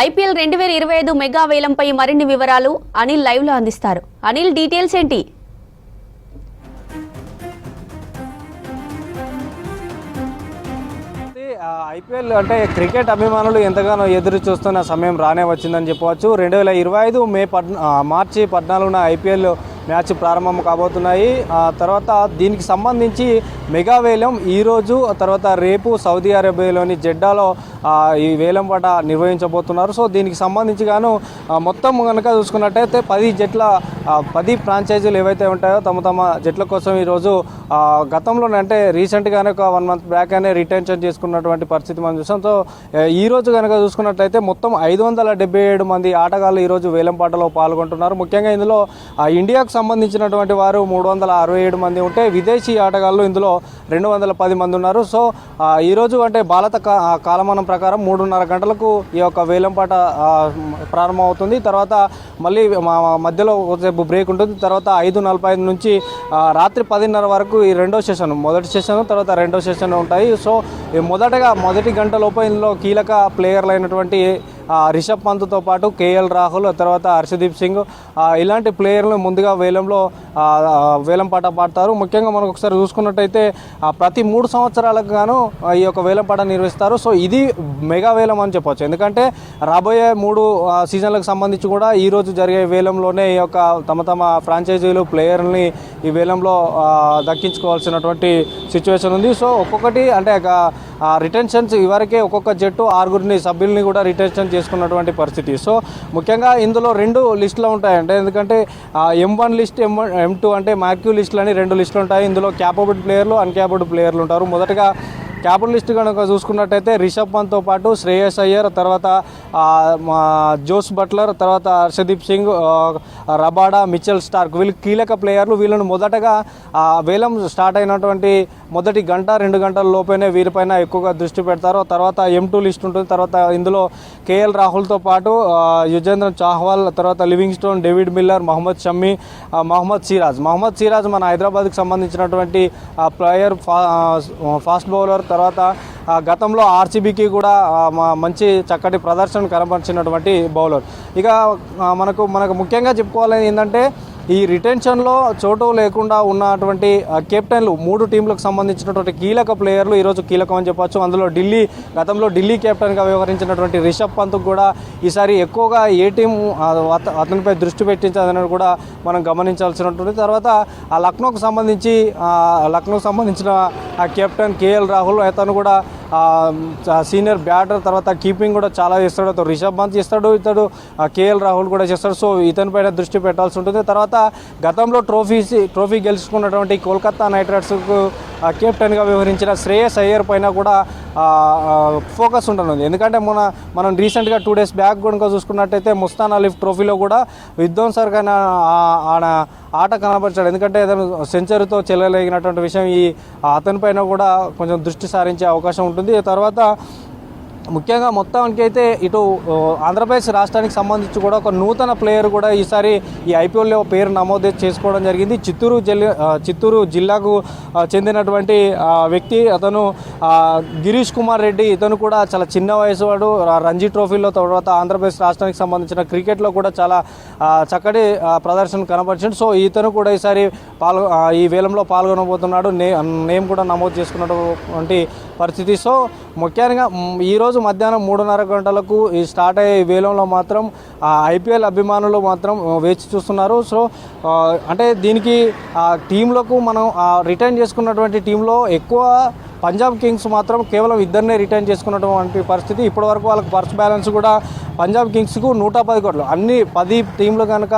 IPL 2025 mega వేలంపై మరిన్ని వివరాలు Anil live లో అందిస్తారు. అనిల్, డీటెయిల్స్ ఏంటి? ఐపీఎల్ అంటే క్రికెట్ అభిమానులు ఎంతగానో ఎదురు చూస్తున్న సమయం రానే వచ్చిందని చెప్పవచ్చు. 2025 మార్చి 14న ఐపీఎల్ మ్యాచ్ ప్రారంభం కాబోతున్నాయి. తర్వాత దీనికి సంబంధించి మెగా వేలం ఈరోజు తర్వాత రేపు సౌదీ అరేబియాలోని జెడ్డాలో ఈ వేలం పాట నిర్వహించబోతున్నారు. సో దీనికి సంబంధించి గాను మొత్తం కనుక చూసుకున్నట్టయితే 10 ఫ్రాంచైజీలు ఏవైతే ఉంటాయో తమ జట్ల కోసం ఈరోజు గతంలోనే అంటే రీసెంట్గానే ఒక 1 మంత్ బ్యాక్ అనే రిటెన్షన్ చేసుకున్నటువంటి పరిస్థితి మనం చూసాం. సో ఈరోజు కనుక చూసుకున్నట్లయితే మొత్తం 577 మంది ఆటగాళ్ళు ఈరోజు వేలం పాటలో పాల్గొంటున్నారు. ముఖ్యంగా ఇందులో ఇండియాకు సంబంధించినటువంటి వారు 367 మంది ఉంటే విదేశీ ఆటగాళ్ళు ఇందులో 210 మంది ఉన్నారు. సో ఈరోజు అంటే భారత కాలమానం ప్రకారం 3:30 గంటలకు ఈ యొక్క వేలంపాట ప్రారంభం అవుతుంది. తర్వాత మళ్ళీ మధ్యలో కొద్దిసేపు బ్రేక్ ఉంటుంది. తర్వాత 5:45 నుంచి రాత్రి 10:30 వరకు ఈ రెండో సెషన్, మొదటి సెషన్ తర్వాత రెండో సెషన్ ఉంటాయి. సో మొదటి గంట లోపు ఇందులో కీలక ప్లేయర్లు అయినటువంటి రిషబ్ పంత్తో పాటు కేఎల్ రాహుల్, తర్వాత హర్షదీప్ సింగ్ ఇలాంటి ప్లేయర్లు ముందుగా వేలం పాట పాడతారు. ముఖ్యంగా మనకు ఒకసారి చూసుకున్నట్టయితే ప్రతి 3 సంవత్సరాలకు గాను ఈ యొక్క వేలం పాట నిర్వహిస్తారు. సో ఇది మెగా వేలం అని చెప్పవచ్చు. ఎందుకంటే రాబోయే 3 సీజన్లకు సంబంధించి కూడా ఈరోజు జరిగే వేలంలోనే ఈ యొక్క తమ ఫ్రాంచైజీలు ప్లేయర్ని ఈ వేలంలో దక్కించుకోవాల్సినటువంటి సిచ్యువేషన్ ఉంది. సో ఒక్కొక్కటి అంటే రిటెన్షన్స్ ఇవరకే ఒక్కొక్క జట్టు 6 సభ్యుల్ని కూడా రిటెన్షన్ చేసుకున్నటువంటి పరిస్థితి. సో ముఖ్యంగా ఇందులో 2 లిస్టులు ఉంటాయంటే, ఎందుకంటే M1 లిస్ట్, M2 అంటే మార్క్యూ లిస్టులు అని 2 లిస్టులు ఉంటాయి. ఇందులో క్యాపబుల్ ప్లేయర్లు, అన్క్యాపబుల్ ప్లేయర్లు ఉంటారు. మొదటగా క్యాపబుల్ లిస్ట్ కనుక చూసుకున్నట్టయితే రిషబ్ పంత్తో పాటు శ్రేయస్ అయ్యర్, తర్వాత జోస్ బట్లర్, తర్వాత Harshdeep Singh, Rabada, Mitchell Starc వీళ్ళు కీలక ప్లేయర్లు. వీళ్ళను మొదటగా వేలం స్టార్ట్ అయినటువంటి మొదటి 1-2 గంటల లోపేనే వీరిపైన ఎక్కువగా దృష్టి పెడతారు. తర్వాత M2 లిస్ట్ ఉంటుంది. తర్వాత ఇందులో కేఎల్ రాహుల్తో పాటు యుజేంద్ర చాహ్వాల్, తర్వాత Livingstone, David Miller, Mohammed Shami, Mohammed Siraj మన హైదరాబాద్కి సంబంధించినటువంటి ప్లేయర్, ఫాస్ట్ బౌలర్. తర్వాత గతంలో ఆర్సీబీకి కూడా మంచి చక్కటి ప్రదర్శన కనబరిచినటువంటి బౌలర్. ఇక మనకు ముఖ్యంగా చెప్పుకోవాలని ఏంటంటే ఈ రిటెన్షన్లో చోటు లేకుండా ఉన్నటువంటి కెప్టెన్లు 3 టీంలకు సంబంధించినటువంటి కీలక ప్లేయర్లు ఈరోజు కీలకం అని చెప్పచ్చు. అందులో గతంలో ఢిల్లీ కెప్టెన్గా వ్యవహరించినటువంటి రిషబ్ పంత్కు కూడా ఈసారి ఎక్కువగా ఏ టీం అతనిపై దృష్టి పెట్టించదని కూడా మనం గమనించాల్సినటువంటి. తర్వాత లక్నోకు సంబంధించిన కెప్టెన్ కేఎల్ రాహుల్, అతను కూడా సీనియర్ బ్యాటర్, తర్వాత కీపింగ్ కూడా చాలా చేస్తాడు. రిషబ్ పంత్ చేస్తాడు, ఇతడు కేఎల్ రాహుల్ కూడా చేస్తాడు. సో ఇతనిపైన దృష్టి పెట్టాల్సి ఉంటుంది. తర్వాత గతంలో ట్రోఫీ గెలుచుకున్నటువంటి కోల్కతా నైట్ రైడర్స్కు కెప్టెన్గా వ్యవహరించిన శ్రేయస్ అయ్యర్ పైన కూడా ఫోకస్ ఉంటుంది. ఎందుకంటే మనం రీసెంట్గా 2 డేస్ బ్యాక్ కనుక చూసుకున్నట్టయితే ముస్తాన్ అలీఫ్ ట్రోఫీలో కూడా విధ్వంసకరమైన ఆట కనబరిచాడు. ఎందుకంటే అతను సెంచరీతో చెల్లలేగినటువంటి విషయం అతనిపైన కూడా కొంచెం దృష్టి సారించే అవకాశం ఉంటుంది. తర్వాత ముఖ్యంగా మొత్తానికి అయితే ఇటు ఆంధ్రప్రదేశ్ రాష్ట్రానికి సంబంధించి కూడా ఒక నూతన ప్లేయర్ కూడా ఈసారి ఈ ఐపీఎల్లో పేరు నమోదు చేసుకోవడం జరిగింది. చిత్తూరు జిల్లాకు చెందినటువంటి వ్యక్తి అతను గిరీష్ కుమార్ రెడ్డి. ఇతను కూడా చాలా చిన్న వయసు వాడు. రంజీ ట్రోఫీలో, తర్వాత ఆంధ్రప్రదేశ్ రాష్ట్రానికి సంబంధించిన క్రికెట్లో కూడా చాలా చక్కటి ప్రదర్శన కనబరిచింది. సో ఇతను కూడా ఈసారి ఈ వేలంలో పాల్గొనబోతున్నాడు. నేమ్ కూడా నమోదు చేసుకున్నటువంటి పరిస్థితి. సో ముఖ్యంగా ఈరోజు మధ్యాహ్నం 3:30 గంటలకు ఈ స్టార్ట్ అయ్యే వేలంలో మాత్రం ఐపీఎల్ అభిమానులు మాత్రం వేచి చూస్తున్నారు. సో అంటే దీనికి టీంలకు మనం రిటైన్ చేసుకున్నటువంటి టీంలో ఎక్కువ పంజాబ్ కింగ్స్ మాత్రం కేవలం 2 రిటైన్ చేసుకున్నటువంటి పరిస్థితి. ఇప్పటివరకు వాళ్ళకి పర్స్ బ్యాలెన్స్ కూడా పంజాబ్ కింగ్స్కు 110 కోట్లు. అన్ని 10 టీంలు కనుక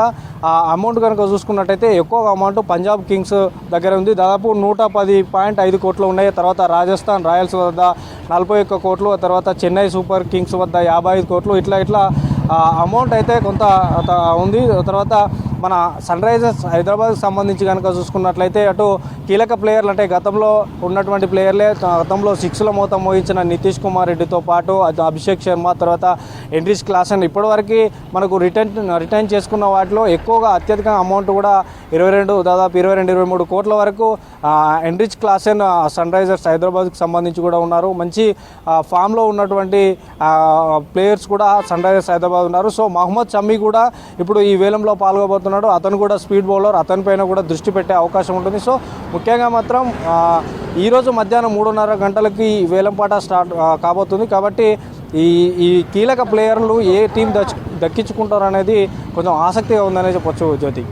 అమౌంట్ కనుక చూసుకున్నట్టయితే ఎక్కువ అమౌంట్ పంజాబ్ కింగ్స్ దగ్గర ఉంది. దాదాపు 110.5 కోట్లు ఉన్నాయి. తర్వాత రాజస్థాన్ రాయల్స్ వద్ద 41 కోట్లు, తర్వాత చెన్నై సూపర్ కింగ్స్ వద్ద 55 కోట్లు. ఇట్లా అమౌంట్ అయితే కొంత ఉంది. తర్వాత మన సన్ రైజర్స్ హైదరాబాద్కి సంబంధించి కనుక చూసుకున్నట్లయితే అటు కీలక ప్లేయర్లు అంటే గతంలో ఉన్నటువంటి ప్లేయర్లే గతంలో 6ల మోత మోగించిన నితీష్ కుమార్ రెడ్డితో పాటు అభిషేక్ శర్మ, తర్వాత ఎండ్రిచ్ క్లాసెన్ ఇప్పటివరకు మనకు రిటర్న్ చేసుకున్న వాటిలో ఎక్కువగా అత్యధిక అమౌంట్ కూడా దాదాపు 22-23 కోట్ల వరకు ఎండ్రిచ్ క్లాసెన్ సన్ రైజర్స్ హైదరాబాద్కి సంబంధించి కూడా ఉన్నారు. మంచి ఫామ్లో ఉన్నటువంటి ప్లేయర్స్ కూడా సన్ రైజర్స్ హైదరాబాద్ ఉన్నారు. సో మహమ్మద్ షమీ కూడా ఇప్పుడు ఈ వేలంలో పాల్గొబోతున్నాడు. అతను కూడా స్పీడ్ బౌలర్, అతనిపైన కూడా దృష్టి పెట్టే అవకాశం ఉంటుంది. సో ముఖ్యంగా మాత్రం ఈరోజు మధ్యాహ్నం 3:30 గంటలకి వేలంపాట స్టార్ట్ కాబోతుంది. కాబట్టి ఈ కీలక ప్లేయర్లు ఏ టీం దక్కించుకుంటారు అనేది కొంచెం ఆసక్తిగా ఉందనే చెప్పొచ్చు జ్యోతి.